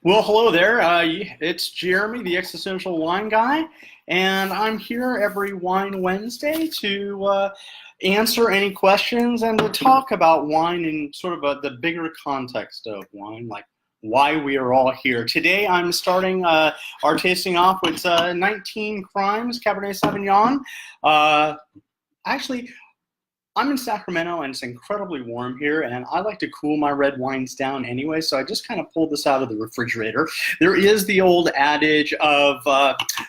Well, hello there. It's Jeremy, the Existential Wine Guy, and I'm here every Wine Wednesday to answer any questions and to talk about wine in sort of the bigger context of wine, like why we are all here. Today I'm starting our tasting off with 19 Crimes Cabernet Sauvignon. Actually, I'm in Sacramento and it's incredibly warm here, and I like to cool my red wines down anyway, so I just kind of pulled this out of the refrigerator. There is the old adage of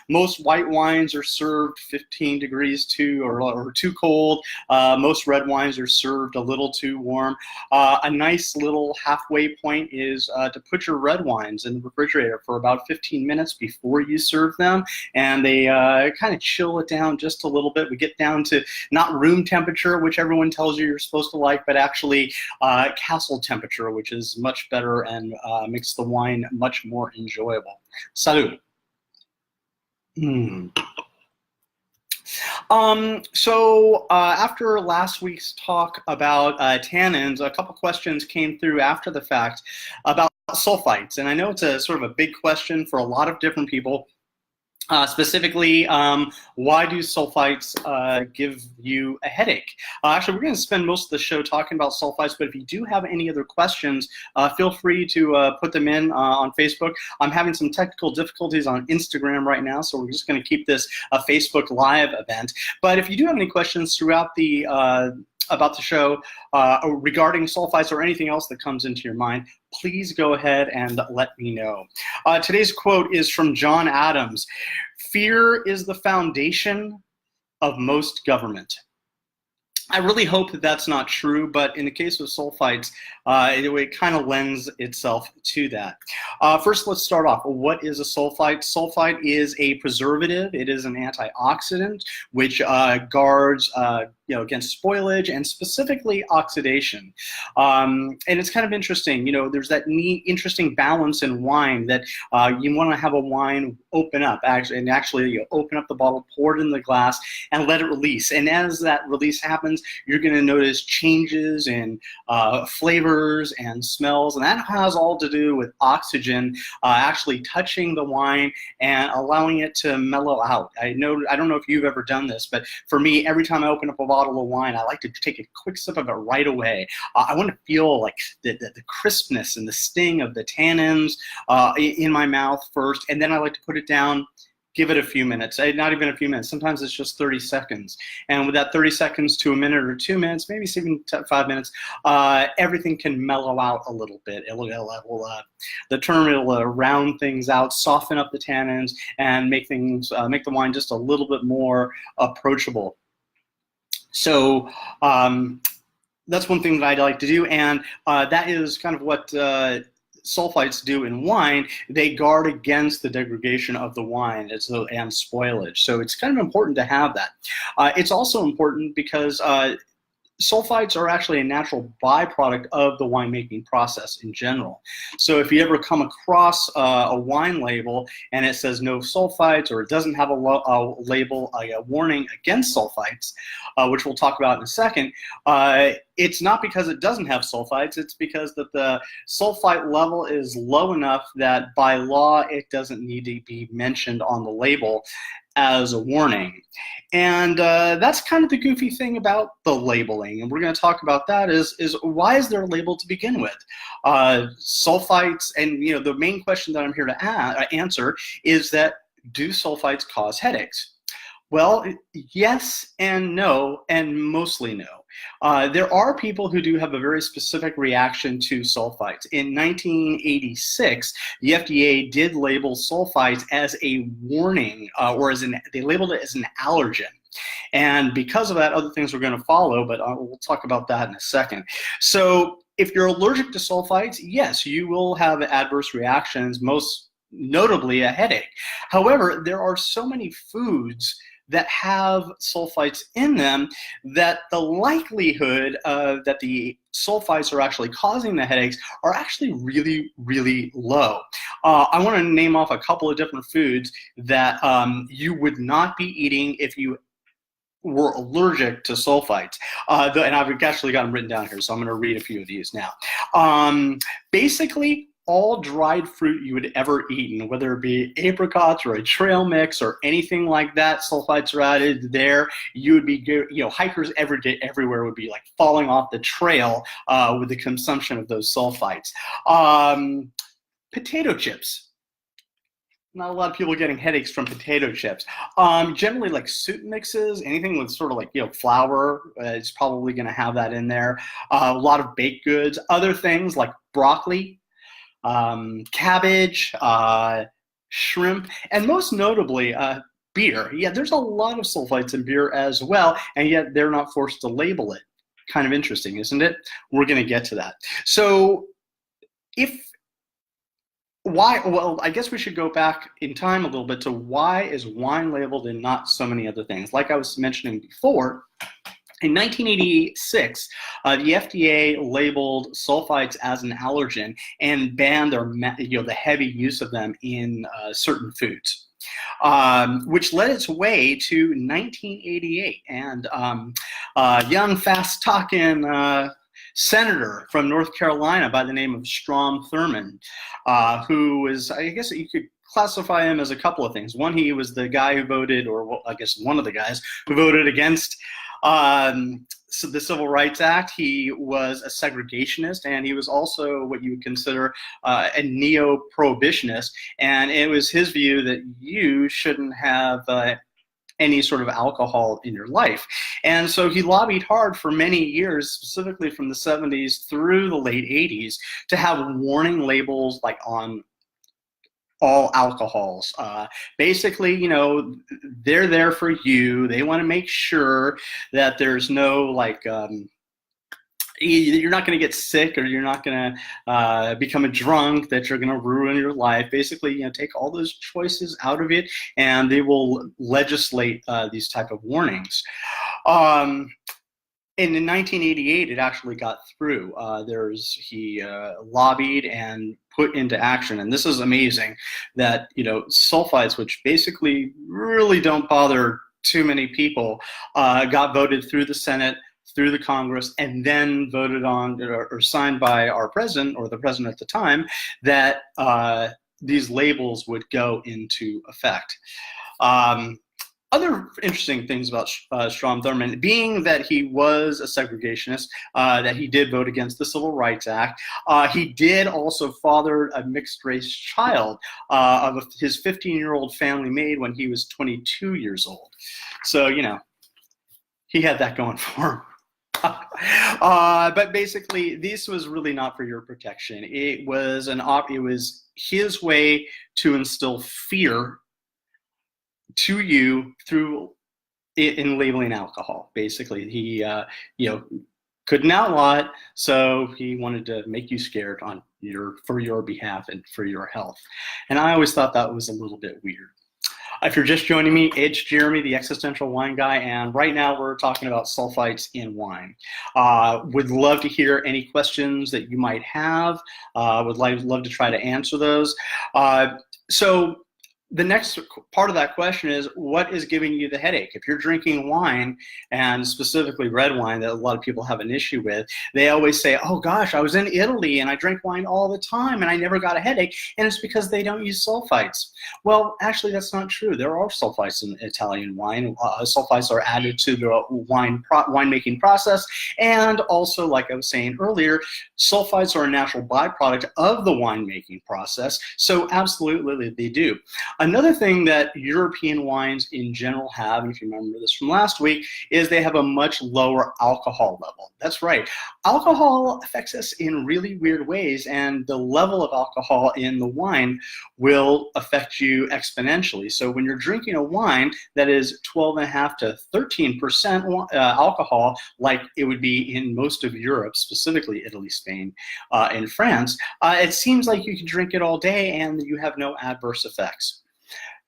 most white wines are served 15 degrees or too cold. Most red wines are served a little too warm. A nice little halfway point is to put your red wines in the refrigerator for about 15 minutes before you serve them, and they kind of chill it down just a little bit. We get down to not room temperature, which everyone tells you you're supposed to like, but actually castle temperature, which is much better and makes the wine much more enjoyable. Salud. After last week's talk about tannins, a couple questions came through after the fact about sulfites, and I know it's a sort of a big question for a lot of different people. Specifically, why do sulfites give you a headache? Actually, we're going to spend most of the show talking about sulfites, but if you do have any other questions, feel free to put them in on Facebook. I'm having some technical difficulties on Instagram right now, so we're just going to keep this a Facebook Live event. But if you do have any questions throughout the about the show regarding sulfites or anything else that comes into your mind, please go ahead and let me know. Today's quote is from John Adams. "Fear is the foundation of most government." I really hope that that's not true, but in the case of sulfites, it kind of lends itself to that. First, let's start off. What is a sulfite? Sulfite is a preservative. It is an antioxidant, which guards against spoilage and specifically oxidation. And it's kind of interesting. There's that neat, interesting balance in wine that you want to have a wine open up, actually you open up the bottle, pour it in the glass, and let it release. And as that release happens, you're going to notice changes in flavors and smells, and that has all to do with oxygen actually touching the wine and allowing it to mellow out. I don't know if you've ever done this, but for me, every time I open up a bottle of wine, I like to take a quick sip of it right away. I want to feel like the crispness and the sting of the tannins in my mouth first, and then I like to put it down, give it a few minutes, not even a few minutes. Sometimes it's just 30 seconds. And with that 30 seconds to a minute or 2 minutes, maybe even 5 minutes, everything can mellow out a little bit. It'll round things out, soften up the tannins, and make the wine just a little bit more approachable. So that's one thing that I like to do, and that is kind of what sulfites do in wine. They guard against the degradation of the wine and spoilage. So it's kind of important to have that. It's also important because sulfites are actually a natural byproduct of the winemaking process in general. So if you ever come across a wine label and it says no sulfites, or it doesn't have a label, a warning against sulfites, which we'll talk about in a second, it's not because it doesn't have sulfites, it's because that the sulfite level is low enough that by law it doesn't need to be mentioned on the label as a warning. And that's kind of the goofy thing about the labeling, and we're going to talk about that is why is there a label to begin with? Sulfites, and the main question that I'm here to answer is that, do sulfites cause headaches? Well, yes and no, and mostly no. There are people who do have a very specific reaction to sulfites. In 1986, the FDA did label sulfites as a warning, they labeled it as an allergen. And because of that, other things are going to follow, but we'll talk about that in a second. So if you're allergic to sulfites, yes, you will have adverse reactions, most notably a headache. However, there are so many foods that have sulfites in them that the likelihood that the sulfites are actually causing the headaches are actually really, really low. I want to name off a couple of different foods that you would not be eating if you were allergic to sulfites. And I've actually got them written down here, so I'm going to read a few of these now. Basically, all dried fruit you would ever eaten, whether it be apricots or a trail mix or anything like that. Sulfites are added there. You would be, hikers every day, everywhere would be like falling off the trail with the consumption of those sulfites. Potato chips. Not a lot of people getting headaches from potato chips. Generally, like soup mixes, anything with sort of like, flour is probably going to have that in there. A lot of baked goods, other things like broccoli, cabbage, shrimp, and most notably, beer. Yeah, there's a lot of sulfites in beer as well, and yet they're not forced to label it. Kind of interesting, isn't it? We're going to get to that. So why? Well, I guess we should go back in time a little bit to why is wine labeled and not so many other things? Like I was mentioning before, in 1986, the FDA labeled sulfites as an allergen and banned the heavy use of them in certain foods, which led its way to 1988. And young, fast-talking senator from North Carolina by the name of Strom Thurmond, who was, I guess you could classify him as a couple of things. One, he was the guy who voted, one of the guys who voted against so the Civil Rights Act. He was a segregationist, and he was also what you would consider a neo-prohibitionist. And it was his view that you shouldn't have any sort of alcohol in your life. And so he lobbied hard for many years, specifically from the 70s through the late 80s, to have warning labels like on all alcohols. Basically, they're there for you. They want to make sure that there's no you're not going to get sick, or you're not going to become a drunk, that you're going to ruin your life. Basically, take all those choices out of it, and they will legislate these type of warnings. And in 1988, it actually got through. He lobbied and put into action, and this is amazing that sulfites, which basically really don't bother too many people, got voted through the Senate, through the Congress, and then voted on or signed by our president, or the president at the time, that these labels would go into effect. Other interesting things about Strom Thurmond, being that he was a segregationist, that he did vote against the Civil Rights Act. He did also father a mixed-race child of his 15-year-old family maid when he was 22 years old. So, he had that going for him. But basically, this was really not for your protection. It was his way to instill fear to you through in labeling alcohol. Basically, he couldn't outlaw it, so he wanted to make you scared for your behalf and for your health. And I always thought that was a little bit weird. If you're just joining me, it's Jeremy, the Existential Wine Guy, and right now we're talking about sulfites in wine. Would love to hear any questions that you might have. Would love to try to answer those. So the next part of that question is, what is giving you the headache? If you're drinking wine, and specifically red wine that a lot of people have an issue with, they always say, oh gosh, I was in Italy and I drank wine all the time and I never got a headache, and it's because they don't use sulfites. Well, actually that's not true. There are sulfites in Italian wine. Sulfites are added to the winemaking process, and also, like I was saying earlier, sulfites are a natural byproduct of the winemaking process, so absolutely they do. Another thing that European wines in general have, and if you remember this from last week, is they have a much lower alcohol level. That's right. Alcohol affects us in really weird ways, and the level of alcohol in the wine will affect you exponentially. So when you're drinking a wine that is 12.5 to 13% alcohol, like it would be in most of Europe, specifically Italy, Spain, and France, it seems like you can drink it all day and you have no adverse effects.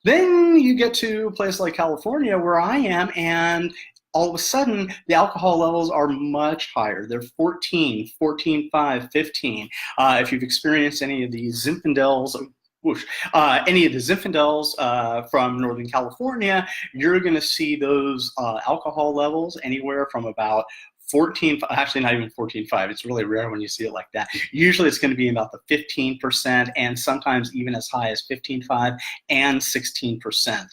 Then you get to a place like California, where I am, and all of a sudden the alcohol levels are much higher. They're 14, 14.5, 15. If you've experienced any of the Zinfandels, from Northern California, you're going to see those alcohol levels anywhere from about actually not even 14.5. It's really rare when you see it like that. Usually it's going to be about the 15% and sometimes even as high as 15.5 and 16%.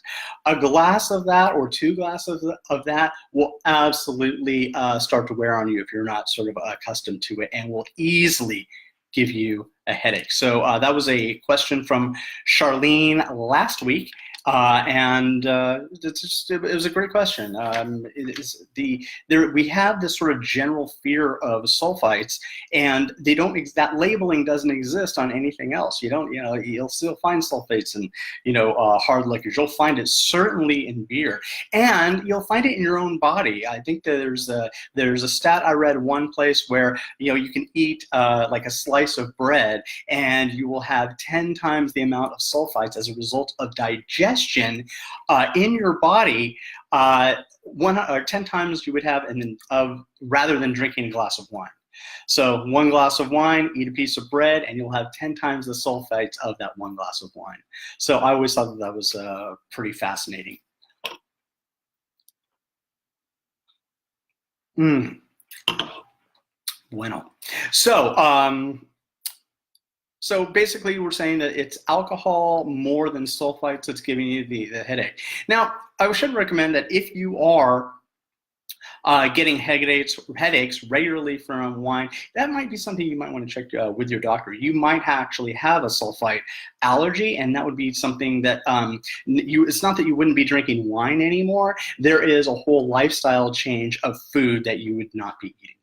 A glass of that or 2 glasses of that will absolutely start to wear on you if you're not sort of accustomed to it, and will easily give you a headache. So that was a question from Charlene last week. And it was a great question. We have this sort of general fear of sulfites, and that labeling doesn't exist on anything else. You'll still find sulfates in hard liquors. You'll find it certainly in beer, and you'll find it in your own body. I think that there's a stat I read one place where you can eat like a slice of bread, and you will have 10 times the amount of sulfites as a result of digestion in your body, 10 times you would have rather than drinking a glass of wine. So 1 glass of wine, eat a piece of bread, and you'll have 10 times the sulfites of that 1 glass of wine. So I always thought that was pretty fascinating. Bueno. So basically, we're saying that it's alcohol more than sulfites that's giving you the headache. Now, I should recommend that if you are getting headaches regularly from wine, that might be something you might want to check with your doctor. You might actually have a sulfite allergy, and that would be something that it's not that you wouldn't be drinking wine anymore. There is a whole lifestyle change of food that you would not be eating.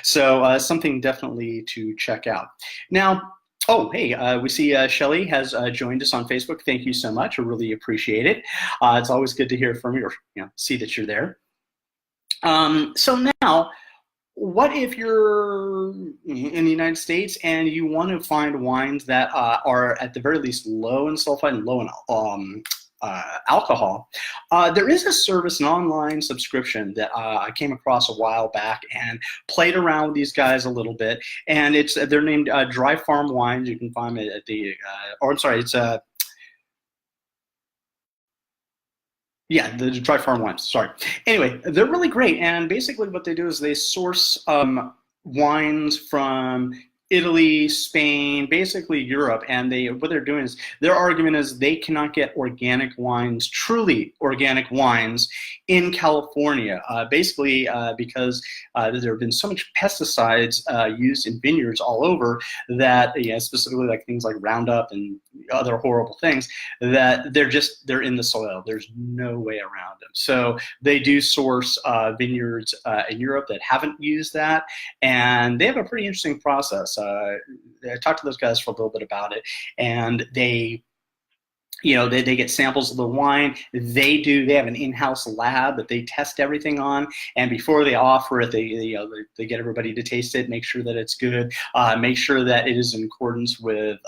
So something definitely to check out. Now, oh, hey, we see Shelly has joined us on Facebook. Thank you so much. I really appreciate it. It's always good to hear from you, or see that you're there. So now, what if you're in the United States and you want to find wines that are at the very least low in sulfite and low in alcohol? There is a service, an online subscription that I came across a while back and played around with these guys a little bit, and they're named Dry Farm Wines. You can find it at the, yeah, the Dry Farm Wines, sorry. Anyway, they're really great, and basically what they do is they source wines from Italy, Spain, basically Europe, and what they're doing is, their argument is they cannot get organic wines, truly organic wines, in California, basically because there have been so much pesticides used in vineyards all over that, specifically like things like Roundup and other horrible things, that they're in the soil. There's no way around them. So they do source vineyards in Europe that haven't used that, and they have a pretty interesting process. I talked to those guys for a little bit about it, and they get samples of the wine. They have an in-house lab that they test everything on, and before they offer it, they get everybody to taste it, make sure that it's good, make sure that it is in accordance with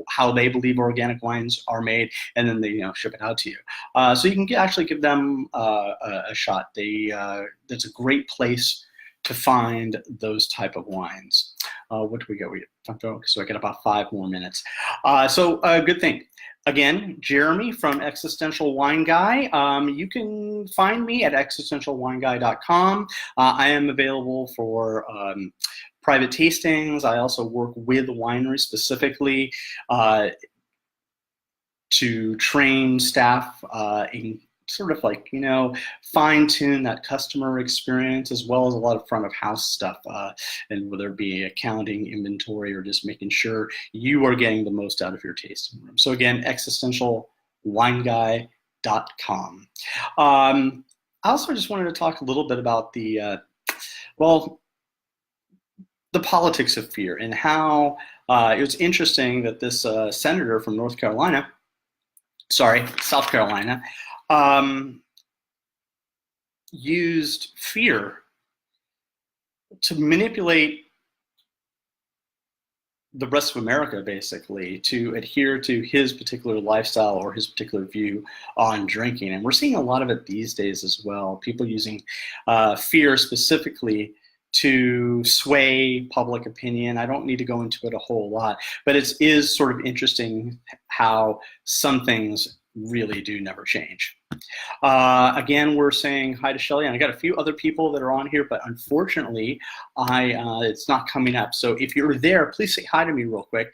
how they believe organic wines are made, and then they ship it out to you. So you can actually give them a shot. That's a great place to find those type of wines. What do we got? So I got about 5 more minutes. So good thing. Again, Jeremy from Existential Wine Guy. You can find me at existentialwineguy.com. I am available for private tastings. I also work with wineries specifically to train staff in sort of like, fine tune that customer experience, as well as a lot of front of house stuff, and whether it be accounting, inventory, or just making sure you are getting the most out of your tasting room. So again, existentialwineguy.com. I also just wanted to talk a little bit about the politics of fear, and how it was interesting that this senator from South Carolina, used fear to manipulate the rest of America, basically, to adhere to his particular lifestyle or his particular view on drinking. And we're seeing a lot of it these days as well. People using fear specifically to sway public opinion. I don't need to go into it a whole lot, but it is sort of interesting how some things really do never change. Again, we're saying hi to Shelly, and I got a few other people that are on here, but unfortunately, it's not coming up. So if you're there, please say hi to me real quick.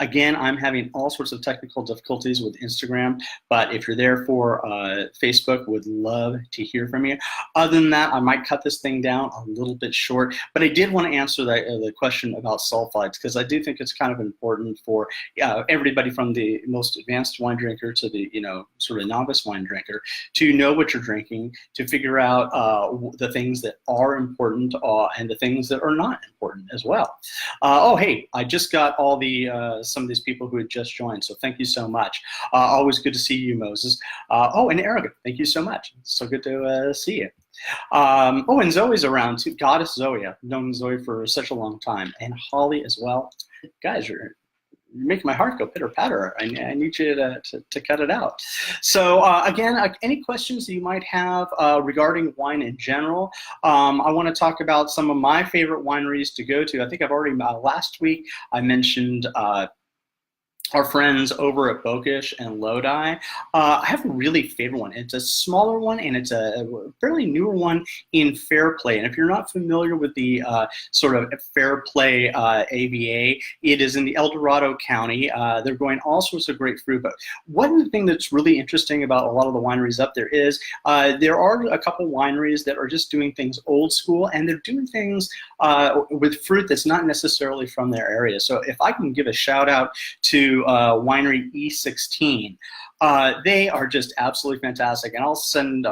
Again, I'm having all sorts of technical difficulties with Instagram, but if you're there for Facebook, would love to hear from you. Other than that, I might cut this thing down a little bit short, but I did want to answer the question about sulfites, because I do think it's kind of important for everybody from the most advanced wine drinker to the sort of novice wine drinker to know what you're drinking, to figure out the things that are important and the things that are not important as well. Oh, hey, I just got all the some of these people who had just joined, so thank you so much. Always good to see you, Moses. Oh, and Erica, thank you so much. It's so good to see you. Oh, and Zoe's around too. Goddess Zoe, I've known Zoe for such a long time, and Holly as well. Guys, you're making my heart go pitter patter. I need you to cut it out. So again, any questions that you might have regarding wine in general? I want to talk about some of my favorite wineries to go to. I think I've already, last week, I mentioned our friends over at Bokish and Lodi. I have a really favorite one. It's a smaller one, and it's a fairly newer one in Fairplay. And if you're not familiar with the sort of Fairplay AVA, it is in the El Dorado County. They're growing all sorts of great fruit. But one thing that's really interesting about a lot of the wineries up there is there are a couple wineries that are just doing things old school, and they're doing things with fruit that's not necessarily from their area. So if I can give a shout out to winery E16. They are just absolutely fantastic, and I'll send,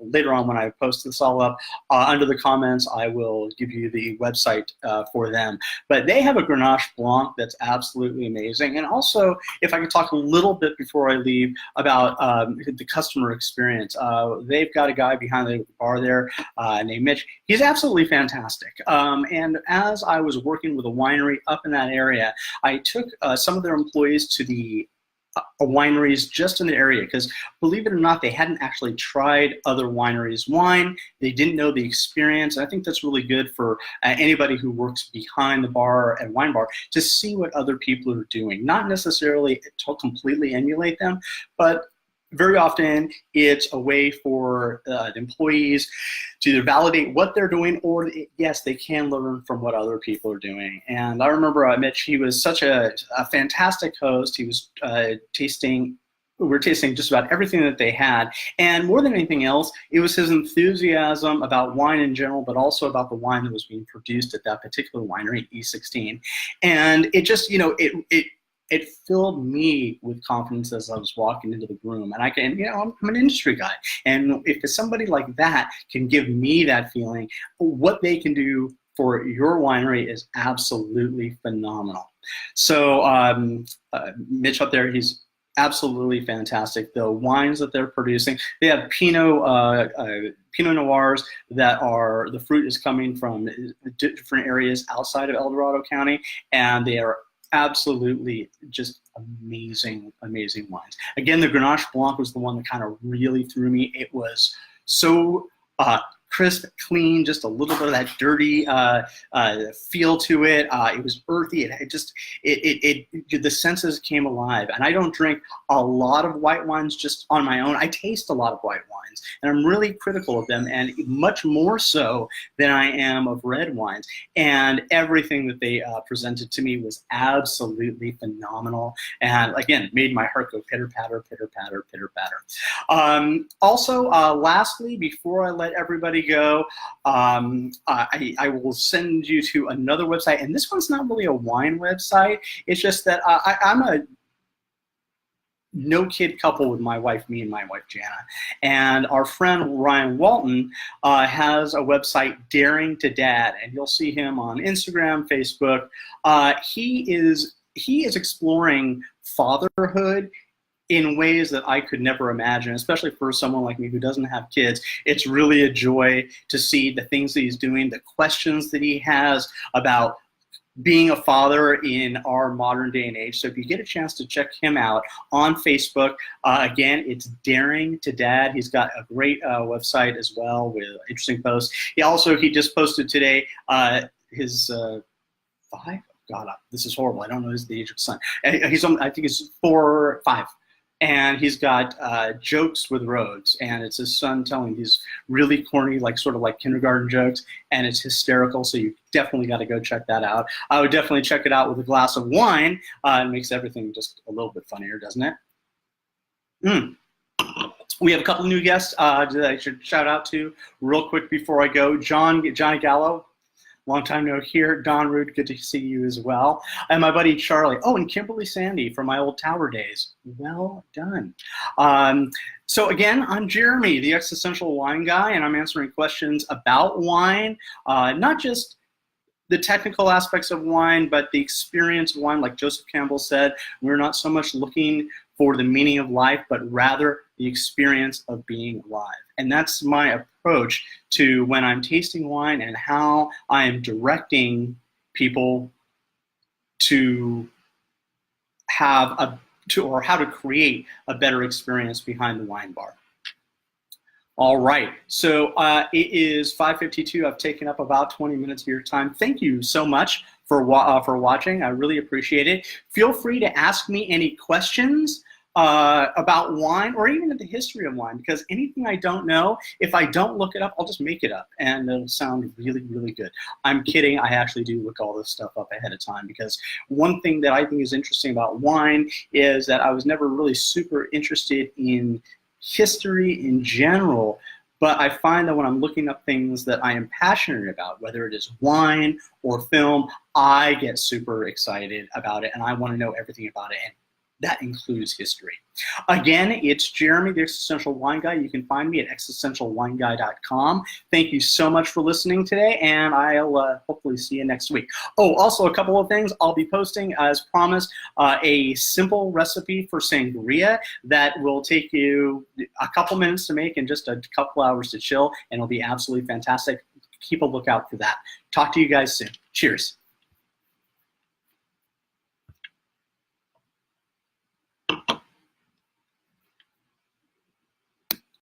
later on when I post this all up, under the comments, I will give you the website for them. But they have a Grenache Blanc that's absolutely amazing, and also, if I could talk a little bit before I leave about the customer experience. They've got a guy behind the bar there named Mitch. He's absolutely fantastic, and as I was working with a winery up in that area, I took some of their employees to the wineries just in the area, because believe it or not, they hadn't actually tried other wineries' wine. They didn't know the experience. And I think that's really good for anybody who works behind the bar at wine bar to see what other people are doing. Not necessarily to completely emulate them, but very often it's a way for the employees to either validate what they're doing, or yes, they can learn from what other people are doing. And I remember Mitch, he was such a fantastic host. He was we were tasting just about everything that they had. And more than anything else, it was his enthusiasm about wine in general, but also about the wine that was being produced at that particular winery, E16. And it just, it filled me with confidence as I was walking into the room. And I can, I'm an industry guy. And if somebody like that can give me that feeling, what they can do for your winery is absolutely phenomenal. So Mitch up there, he's absolutely fantastic. The wines that they're producing, they have Pinot Noirs that are, the fruit is coming from different areas outside of El Dorado County, and they are absolutely just amazing, amazing wines. Again, the Grenache Blanc was the one that kind of really threw me. It was so crisp, clean, just a little bit of that dirty feel to it. It was earthy. The senses came alive. And I don't drink a lot of white wines just on my own. I taste a lot of white wines, and I'm really critical of them, and much more so than I am of red wines. And everything that they presented to me was absolutely phenomenal. And again, made my heart go pitter patter, pitter patter, pitter patter. Also, lastly, before I let everybody go, I will send you to another website, and this one's not really a wine website. It's just that I'm a no-kid couple with my wife, me and my wife Jana, and our friend Ryan Walton has a website, Daring to Dad, and you'll see him on Instagram, Facebook. He is exploring fatherhood in ways that I could never imagine, especially for someone like me who doesn't have kids. It's really a joy to see the things that he's doing, the questions that he has about being a father in our modern day and age. So if you get a chance to check him out on Facebook, again, it's Daring to Dad. He's got a great website as well with interesting posts. He just posted today his 5. God, this is horrible. I don't know the age of his son. He's on, I think it's 4 or 5. and he's got jokes with roads, and it's his son telling these really corny, like sort of like kindergarten jokes, and it's hysterical. So you definitely got to go check that out. I would definitely check it out with a glass of wine. It makes everything just a little bit funnier, doesn't it? We have a couple new guests that I should shout out to real quick before I go. Johnny Gallo, long time no here. Don Rood, good to see you as well. And my buddy Charlie. Oh, and Kimberly Sandy from my old Tower days. Well done. So again, I'm Jeremy, the Existential Wine Guy, and I'm answering questions about wine, not just the technical aspects of wine, but the experience of wine. Like Joseph Campbell said, we're not so much looking for the meaning of life, but rather the experience of being alive. And that's my approach to when I'm tasting wine and how I am directing people to have or how to create a better experience behind the wine bar. All right, so it is 5:52. I've taken up about 20 minutes of your time. Thank you so much for watching. I really appreciate it. Feel free to ask me any questions about wine or even the history of wine, because anything I don't know, if I don't look it up, I'll just make it up and it'll sound really, really good. I'm kidding. I actually do look all this stuff up ahead of time, because one thing that I think is interesting about wine is that I was never really super interested in history in general, but I find that when I'm looking up things that I am passionate about, whether it is wine or film, I get super excited about it and I want to know everything about it. And that includes history. Again, it's Jeremy, the Existential Wine Guy. You can find me at existentialwineguy.com. Thank you so much for listening today, and I'll hopefully see you next week. Oh, also a couple of things. I'll be posting, as promised, a simple recipe for sangria that will take you a couple minutes to make and just a couple hours to chill, and it'll be absolutely fantastic. Keep a lookout for that. Talk to you guys soon. Cheers.